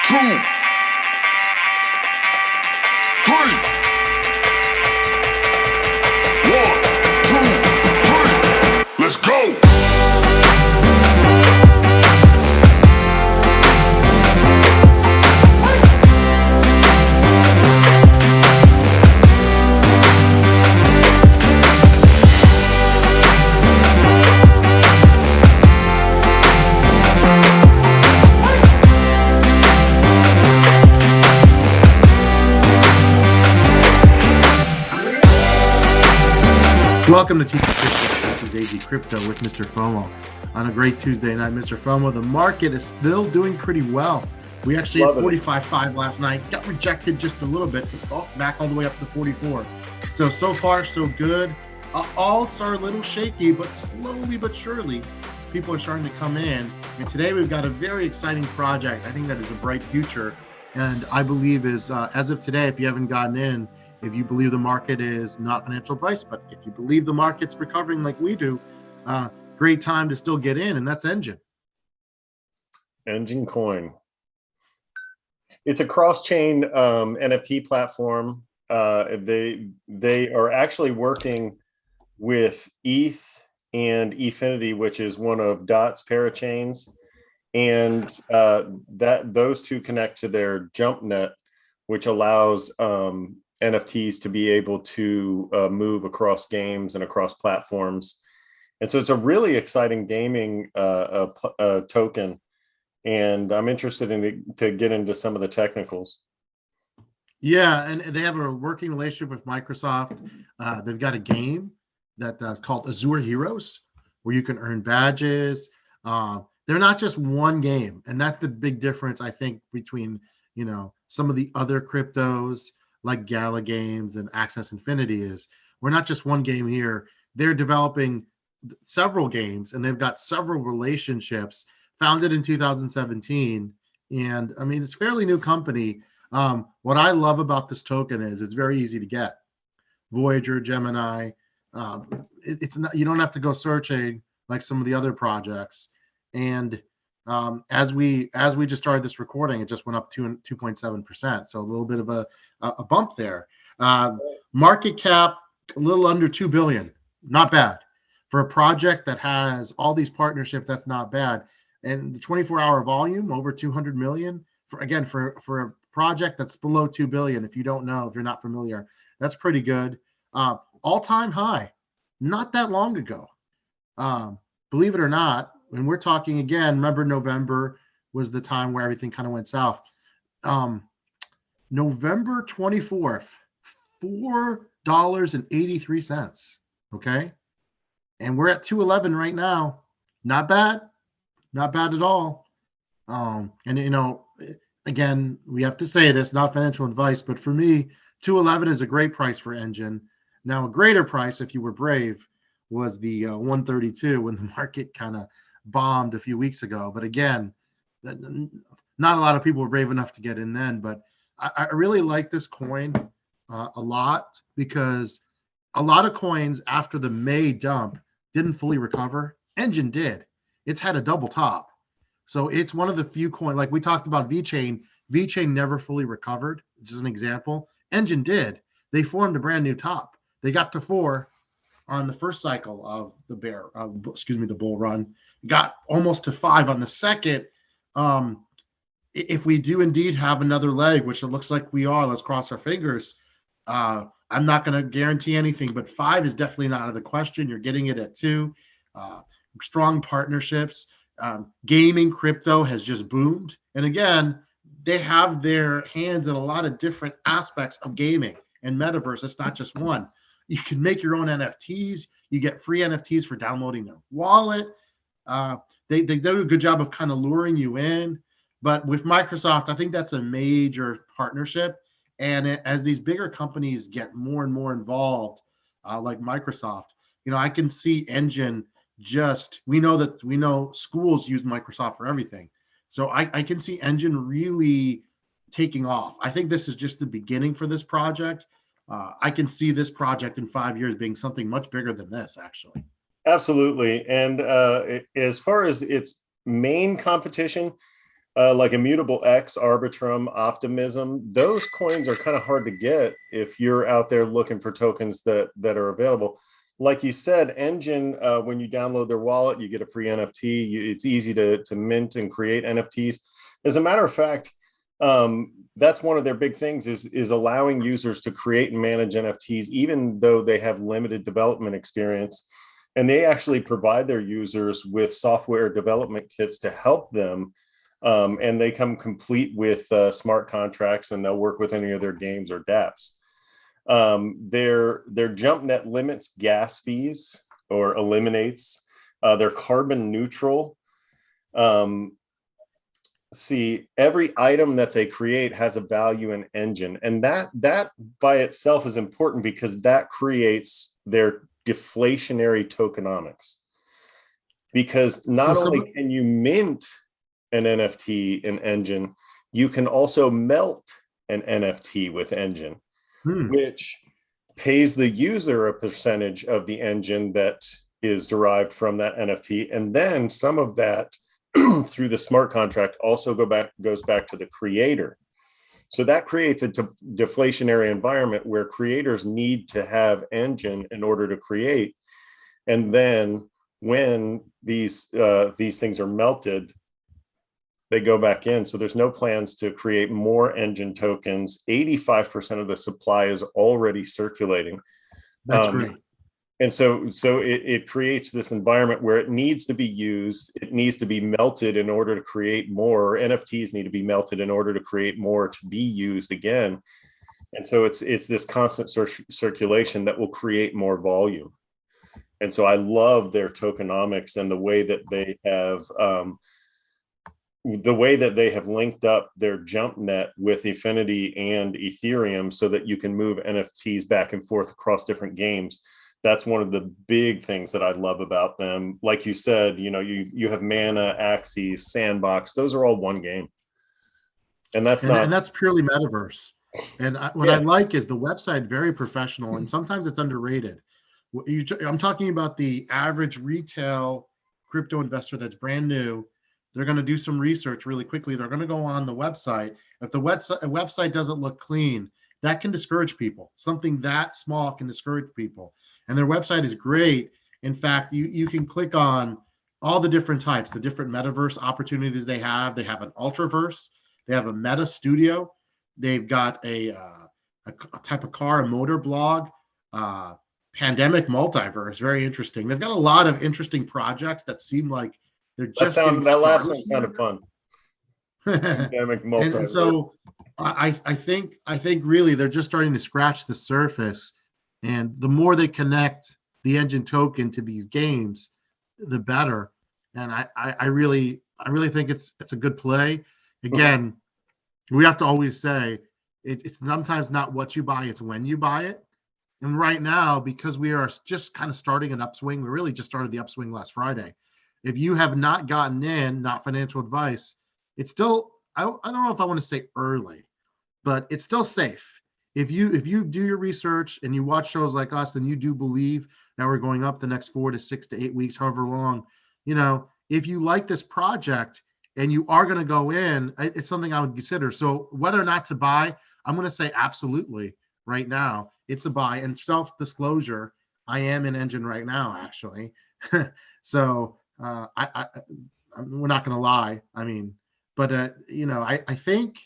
2, 3. 1, 2, 3. Let's go. Welcome to Teaching Crypto. This is AZcrypto with MrFOMO. On a great Tuesday night, MrFOMO, the market is still doing pretty well. We actually had 45.5 last night, got rejected just a little bit, back all the way up to 44. So far, so good. Alts are a little shaky, but slowly but surely, people are starting to come in. And today we've got a very exciting project. I think that is a bright future. And I believe is, as of today, if you haven't gotten in, if you believe the market is not financial advice, but if you believe the market's recovering like we do, great time to still get in, and that's Enjin. Enjin Coin. It's a cross-chain NFT platform. They are actually working with ETH and Efinity, which is one of Dot's parachains, and those two connect to their jump net, which allows NFTs to be able to move across games and across platforms. And so it's a really exciting gaming token. And I'm interested to get into some of the technicals. Yeah, and they have a working relationship with Microsoft. They've got a game that's called Azure Heroes, where you can earn badges. They're not just one game. And that's the big difference, I think, between some of the other cryptos like Gala Games and Access Infinity is we're not just one game here. They're developing several games, and they've got several relationships founded in 2017. And I mean, it's a fairly new company. What I love about this token is it's very easy to get. Voyager, Gemini, it's not, you don't have to go searching like some of the other projects. And as we just started this recording, it just went up 2.7%. So a little bit of a bump there. Market cap a little under 2 billion. Not bad for a project that has all these partnerships. That's not bad. And the 24-hour volume over 200 million for a project that's below 2 billion. If you don't know, if you're not familiar, that's pretty good. All-time high, not that long ago. Believe it or not. And we're talking again, remember November was the time where everything kind of went south. November 24th, $4.83. Okay. And we're at 211 right now. Not bad. Not bad at all. And again, we have to say this, not financial advice, but for me, 211 is a great price for Enjin. Now, a greater price, if you were brave, was the 132 when the market kind of bombed a few weeks ago. But again, not a lot of people were brave enough to get in then. But I really like this coin a lot, because a lot of coins after the May dump didn't fully recover. Enjin did. It's had a double top. So it's one of the few coins, like we talked about VeChain. VeChain never fully recovered. This is an example. Enjin did. They formed a brand new top. They got to 4 on the first cycle of the the bull run, got almost to 5 on the second. If we do indeed have another leg, which it looks like we are, let's cross our fingers. I'm not going to guarantee anything, but 5 is definitely not out of the question. You're getting it at 2. Strong partnerships. Gaming crypto has just boomed. And again, they have their hands in a lot of different aspects of gaming and metaverse. It's not just one. You can make your own NFTs. You get free NFTs for downloading their wallet. They do a good job of kind of luring you in. But with Microsoft, I think that's a major partnership. And as these bigger companies get more and more involved, like Microsoft, I can see Enjin we know schools use Microsoft for everything. So I can see Enjin really taking off. I think this is just the beginning for this project. I can see this project in 5 years being something much bigger than this, actually. Absolutely. And as far as its main competition, Like Immutable X, Arbitrum, Optimism. Those coins are kind of hard to get if you're out there looking for tokens that are available. Like you said, Enjin, when you download their wallet, you get a free NFT. It's easy to mint and create NFTs. As a matter of fact, that's one of their big things is allowing users to create and manage NFTs, even though they have limited development experience. And they actually provide their users with software development kits to help them. And they come complete with smart contracts, and they'll work with any of their games or dApps. Their jump net limits gas fees or eliminates. They're carbon neutral. See, every item that they create has a value in Enjin, and that by itself is important because that creates their deflationary tokenomics. Because not only can you mint an NFT in Enjin, you can also melt an NFT with Enjin, which pays the user a percentage of the Enjin that is derived from that NFT, and then some of that through the smart contract also goes back to the creator. So that creates a deflationary environment where creators need to have Enjin in order to create, and then when these things are melted, they go back in. So there's no plans to create more Enjin tokens. 85% of the supply is already circulating. That's great. And so it creates this environment where it needs to be used. It needs to be melted in order to create more. NFTs need to be melted in order to create more to be used again. And so it's this constant circulation that will create more volume. And so I love their tokenomics and the way that they have linked up their jump net with Efinity and Ethereum so that you can move NFTs back and forth across different games. That's one of the big things that I love about them. Like you said, you have Mana, Axes, Sandbox. Those are all one game. And that's purely metaverse. And what I like is the website, very professional, and sometimes it's underrated. I'm talking about the average retail crypto investor that's brand new. They're going to do some research really quickly. They're going to go on the website. If the website doesn't look clean, that can discourage people. Something that small can discourage people. And their website is great. In fact, you can click on all the different types, the different metaverse opportunities they have. They have an ultraverse. They have a meta studio. They've got a type of car, a motor blog, pandemic multiverse. Very interesting. They've got a lot of interesting projects that seem like they're just that last one sounded fun. Pandemic multiverse. And so I think really they're just starting to scratch the surface. And the more they connect the Enjin token to these games, the better. And I really think it's a good play. Again, we have to always say it's sometimes not what you buy, it's when you buy it. And right now, because we are just kind of starting an upswing, we really just started the upswing last Friday. If you have not gotten in, not financial advice, it's still, I don't know if I want to say early, but it's still safe. If you do your research and you watch shows like us, then you do believe that we're going up the next 4 to 6 to 8 weeks, however long, if you like this project and you are going to go in, it's something I would consider. So whether or not to buy, I'm going to say absolutely right now, it's a buy. And self-disclosure, I am in Enjin right now, actually. So we're not going to lie. I mean, but I think,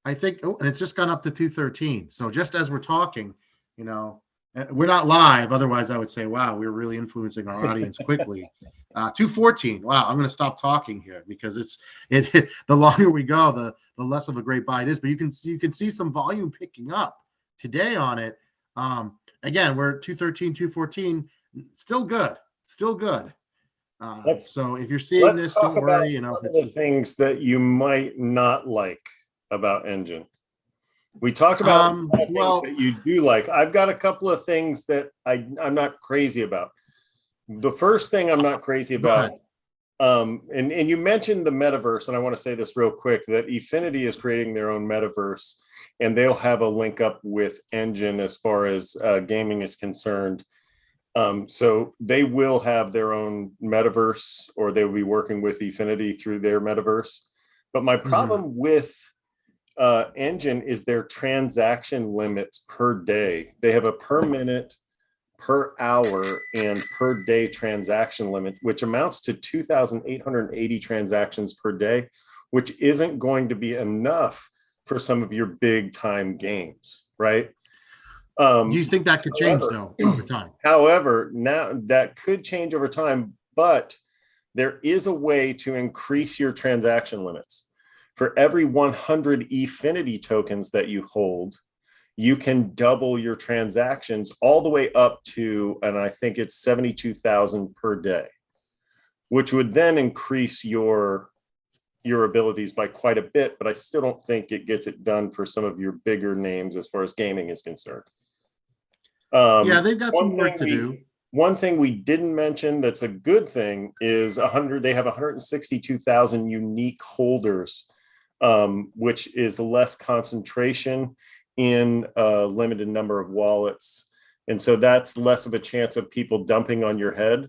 and it's just gone up to 213. So just as we're talking, we're not live. Otherwise, I would say, wow, we're really influencing our audience quickly. 214. Wow, I'm going to stop talking here because the longer we go, the less of a great buy it is. But you can see some volume picking up today on it. Again, we're 213, 214. Still good. So if you're seeing this, don't worry. Some of the things that you might not like about Enjin. We talked about things that you do like. I've got a couple of things that I'm not crazy about. The first thing I'm not crazy about, and you mentioned the metaverse, and I want to say this real quick, that Efinity is creating their own metaverse, and they'll have a link up with Enjin as far as gaming is concerned. So they will have their own metaverse, or they will be working with Efinity through their metaverse. But my problem with Enjin is their transaction limits per day. They have a per minute, per hour, and per day transaction limit, which amounts to 2,880 transactions per day, which isn't going to be enough for some of your big time games, right? Do you think that could change though over time? However, now that could change over time, but there is a way to increase your transaction limits. For every 100 Efinity tokens that you hold, you can double your transactions all the way up to, and I think it's 72,000 per day, which would then increase your abilities by quite a bit, but I still don't think it gets it done for some of your bigger names as far as gaming is concerned. Yeah, they've got some work to do. One thing we didn't mention that's a good thing is they have 162,000 unique holders, which is less concentration in a limited number of wallets. And so that's less of a chance of people dumping on your head.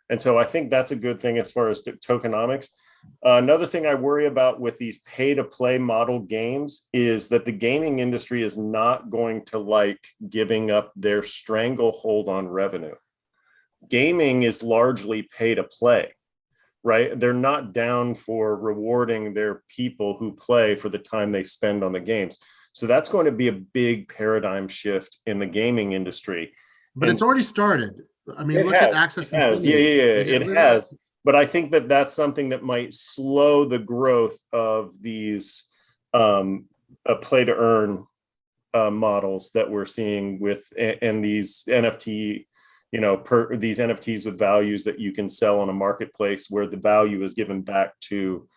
And so I think that's a good thing as far as tokenomics. Another thing I worry about with these pay-to-play model games is that the gaming industry is not going to like giving up their stranglehold on revenue. Gaming is largely pay-to-play, right? They're not down for rewarding their people who play for the time they spend on the games. So that's going to be a big paradigm shift in the gaming industry. But it's already started. I mean, look at Access Infinity. Yeah, it has. But I think that that's something that might slow the growth of these play-to-earn models that we're seeing with and these NFT, these NFTs with values that you can sell on a marketplace where the value is given back to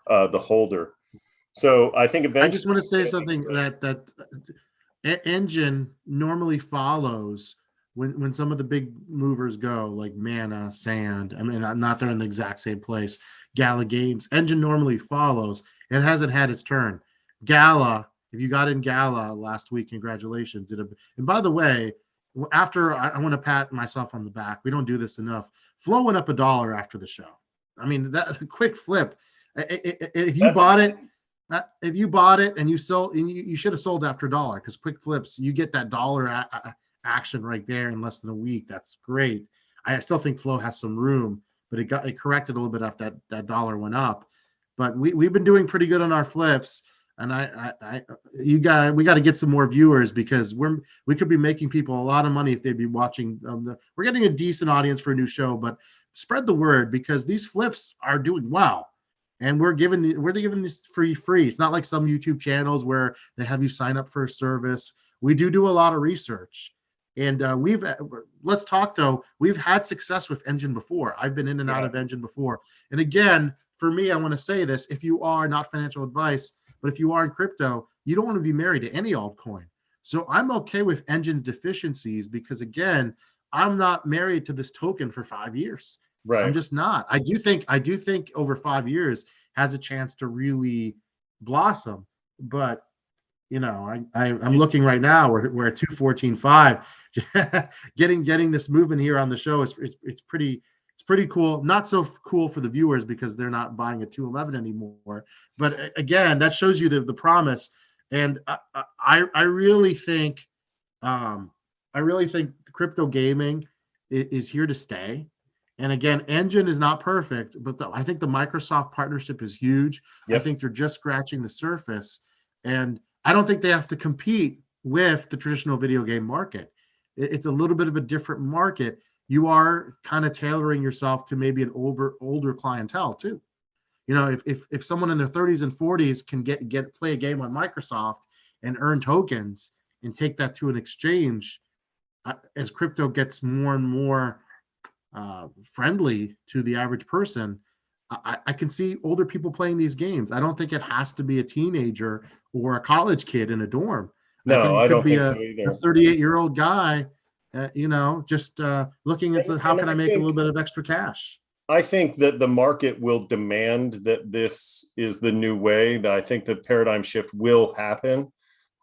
the holder. So I think eventually, I just want to say something that Enjin normally follows when some of the big movers go, like Mana, Sand. I mean, not they're in the exact same place. Gala Games. Enjin normally follows. It hasn't had its turn. Gala, if you got in Gala last week, congratulations. And by the way, after I want to pat myself on the back. We don't do this enough. Flow went up $1 after the show. I mean, that quick flip. If you bought it and you sold, and you should have sold after $1 because quick flips, you get that dollar action right there in less than a week. That's great. I still think Flow has some room, but it corrected a little bit after that dollar went up. But we've been doing pretty good on our flips, and we got to get some more viewers because we could be making people a lot of money if they'd be watching. We're getting a decent audience for a new show, but spread the word because these flips are doing well. And we're giving this free. It's not like some YouTube channels where they have you sign up for a service. We do a lot of research, and let's talk though. We've had success with Enjin before. I've been in and out of Enjin before. And again, for me, I want to say this: if you are not financial advice, but if you are in crypto, you don't want to be married to any altcoin. So I'm okay with Enjin's deficiencies because again, I'm not married to this token for 5 years. Right. I'm just not. I do think over 5 years has a chance to really blossom. But I'm looking right now. We're at 214.5. getting this movement here on the show is it's pretty cool. Not so cool for the viewers because they're not buying at 211 anymore. But again, that shows you the promise. And I really think crypto gaming is here to stay. And again, Enjin is not perfect, but I think the Microsoft partnership is huge. Yep. I think they're just scratching the surface. And I don't think they have to compete with the traditional video game market. It's a little bit of a different market. You are kind of tailoring yourself to maybe an older clientele too. If someone in their 30s and 40s can play a game on Microsoft and earn tokens and take that to an exchange, as crypto gets more and more friendly to the average person, I can see older people playing these games. I don't think it has to be a teenager or a college kid in a dorm. No, I don't think so either. A 38-year-old guy, just looking into how can I make a little bit of extra cash. I think that the market will demand that this is the new way. That I think the paradigm shift will happen,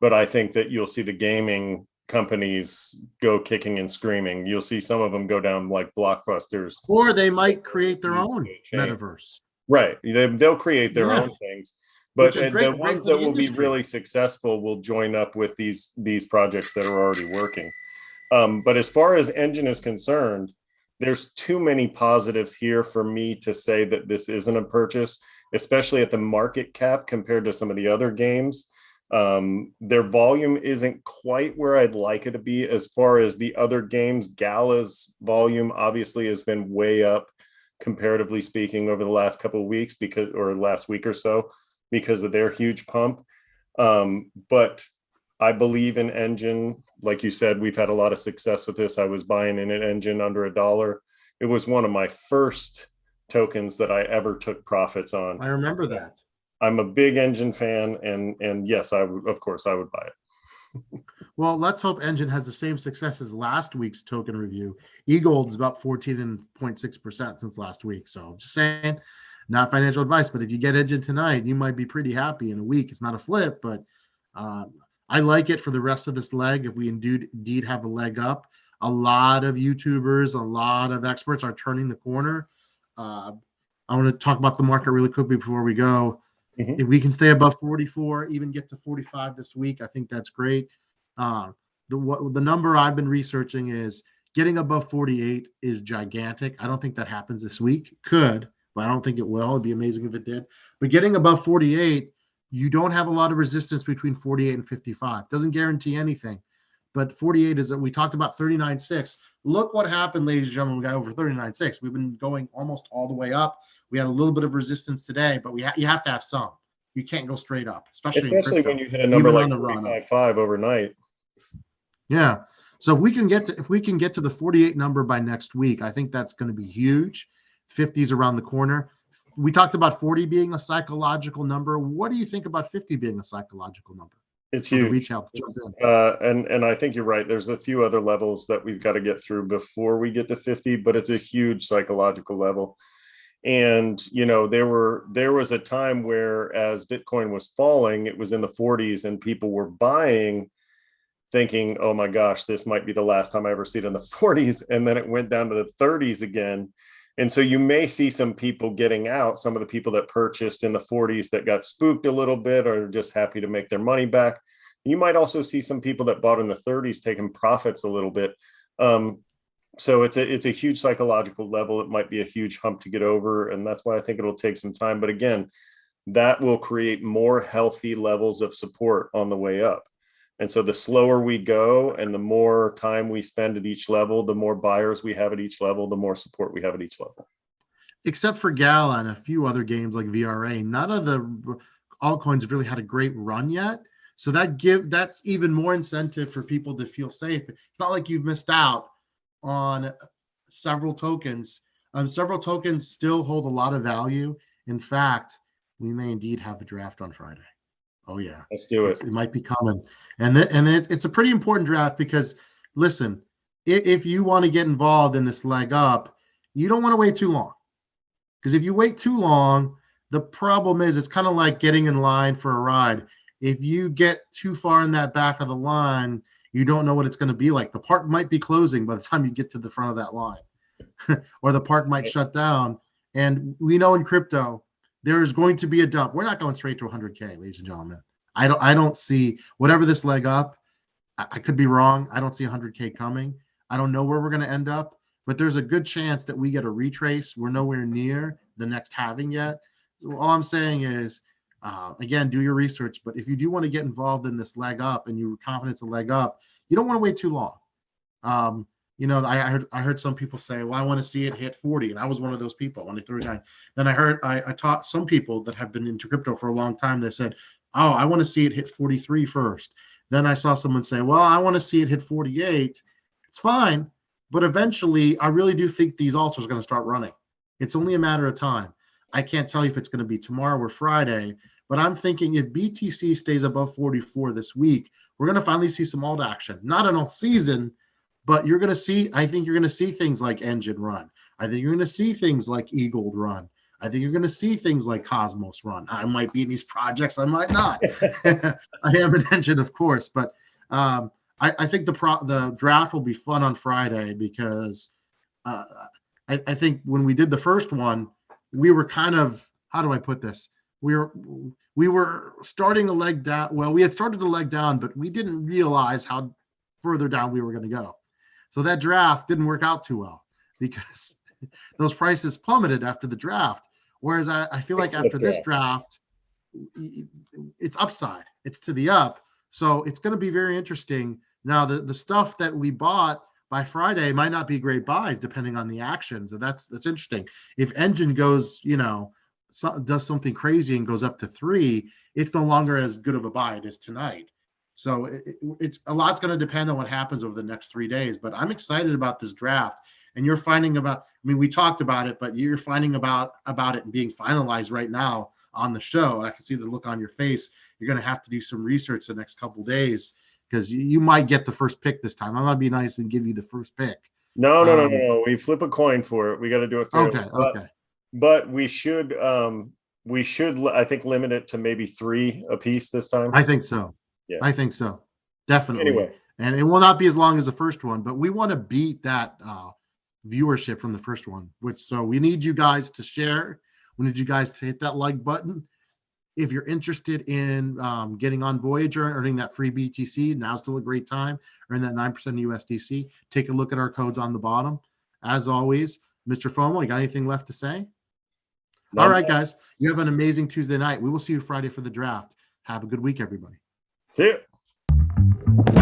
but I think that you'll see the gaming companies go kicking and screaming. You'll see some of them go down like blockbusters, or they might create their own metaverse. Right. They'll create their Yeah, own things, which but is the great ones for that the will be industry. really successful will join up with these projects that are already working. But as far as Enjin is concerned, there's too many positives here for me to say that this isn't a purchase, especially at the market cap compared to some of the other games. Their volume isn't quite where I'd like it to be as far as the other games. Gala's volume obviously has been way up, comparatively speaking, over the last couple of weeks or last week or so, because of their huge pump. But I believe in Enjin. Like you said, we've had a lot of success with this. I was buying in an Enjin under $1. It was one of my first tokens that I ever took profits on. I remember that. I'm a big Enjin fan, and yes, of course I would buy it. Well, let's hope Enjin has the same success as last week's token review. E-Gold's about 14.6% since last week. So I'm just saying, not financial advice, but if you get Enjin tonight, you might be pretty happy in a week. It's not a flip, but I like it for the rest of this leg. If we indeed have a leg up, a lot of YouTubers, a lot of experts are turning the corner. I want to talk about the market really quickly before we go. If we can stay above 44, even get to 45 this week, I think that's great. The number I've been researching is getting above 48 is gigantic. I don't think that happens this week. Could, but I don't think it will. It'd be amazing if it did. But getting above 48, you don't have a lot of resistance between 48 and 55. Doesn't guarantee anything. But 48 is, we talked about 39.6. Look what happened, ladies and gentlemen. We got over 39.6. We've been going almost all the way up. We had a little bit of resistance today, but you have to have some. You can't go straight up, especially when you hit a number like 45.5 overnight. Yeah. So if we can get to the 48 number by next week, I think that's going to be huge. 50's around the corner. We talked about 40 being a psychological number. What do you think about 50 being a psychological number? It's huge. And I think you're right. There's a few other levels that we've got to get through before we get to 50, but it's a huge psychological level. And, there was a time where as Bitcoin was falling, it was in the 40s and people were buying thinking, oh my gosh, this might be the last time I ever see it in the 40s. And then it went down to the 30s again. And so you may see some people getting out, some of the people that purchased in the 40s that got spooked a little bit or just happy to make their money back. You might also see some people that bought in the 30s taking profits a little bit. So it's a huge psychological level. It might be a huge hump to get over. And that's why I think it'll take some time. But again, that will create more healthy levels of support on the way up. And so the slower we go and the more time we spend at each level, the more buyers we have at each level, the more support we have at each level. Except for Gala and a few other games like VRA, none of the altcoins have really had a great run yet. So that's even more incentive for people to feel safe. It's not like you've missed out on several tokens. Several tokens still hold a lot of value. In fact, we may indeed have a draft on Friday. Oh yeah, let's do it. It might be coming, and it's a pretty important draft because listen, if you want to get involved in this leg up, you don't want to wait too long, because if you wait too long, the problem is it's kind of like getting in line for a ride. If you get too far in that back of the line, you don't know what it's going to be like. The park might be closing by the time you get to the front of that line, or the park might shut down. And we know in crypto, there is going to be a dump. We're not going straight to 100K, ladies and gentlemen. I don't see whatever this leg up. I could be wrong. I don't see 100K coming. I don't know where we're going to end up, but there's a good chance that we get a retrace. We're nowhere near the next halving yet. So all I'm saying is, again, do your research. But if you do want to get involved in this leg up and you're confident it's a leg up, you don't want to wait too long. I heard some people say, well, I want to see it hit 40. And I was one of those people when they threw it down. Then I taught some people that have been into crypto for a long time. They said, oh, I want to see it hit 43 first. Then I saw someone say, well, I want to see it hit 48. It's fine. But eventually, I really do think these alts are going to start running. It's only a matter of time. I can't tell you if it's going to be tomorrow or Friday, but I'm thinking if BTC stays above 44 this week, we're going to finally see some alt action. Not an alt season, but you're going to see, I think you're going to see things like Enjin run. I think you're going to see things like E-Gold run. I think you're going to see things like Cosmos run. I might be in these projects. I might not. I am an Enjin, of course. But I think the draft will be fun on Friday because I think when we did the first one, we were kind of how do I put this? We were starting a leg down. Well, we had started a leg down, but we didn't realize how further down we were going to go. So that draft didn't work out too well because those prices plummeted after the draft. Whereas I feel like after this draft, it's upside. It's to the up. So it's going to be very interesting. Now, the stuff that we bought by Friday might not be great buys depending on the action. So that's interesting. If Enjin goes, does something crazy and goes up to 3, it's no longer as good of a buy it is tonight. So it's a lot's going to depend on what happens over the next 3 days. But I'm excited about this draft. And you're finding about, I mean, we talked about it, but you're finding about it being finalized right now on the show. I can see the look on your face. You're going to have to do some research the next couple days because you might get the first pick this time. I'm going to be nice and give you the first pick. No. We flip a coin for it. We got to do it fairly. Okay. But we should, I think, limit it to maybe 3 apiece this time. I think so. Yeah. I think so. Definitely. Anyway. And it will not be as long as the first one, but we want to beat that viewership from the first one, so we need you guys to share. We need you guys to hit that like button. If you're interested in getting on Voyager and earning that free BTC, now's still a great time. Earn that 9% USDC. Take a look at our codes on the bottom. As always, Mr. FOMO, you got anything left to say? All right, guys. You have an amazing Tuesday night. We will see you Friday for the draft. Have a good week, everybody. See you.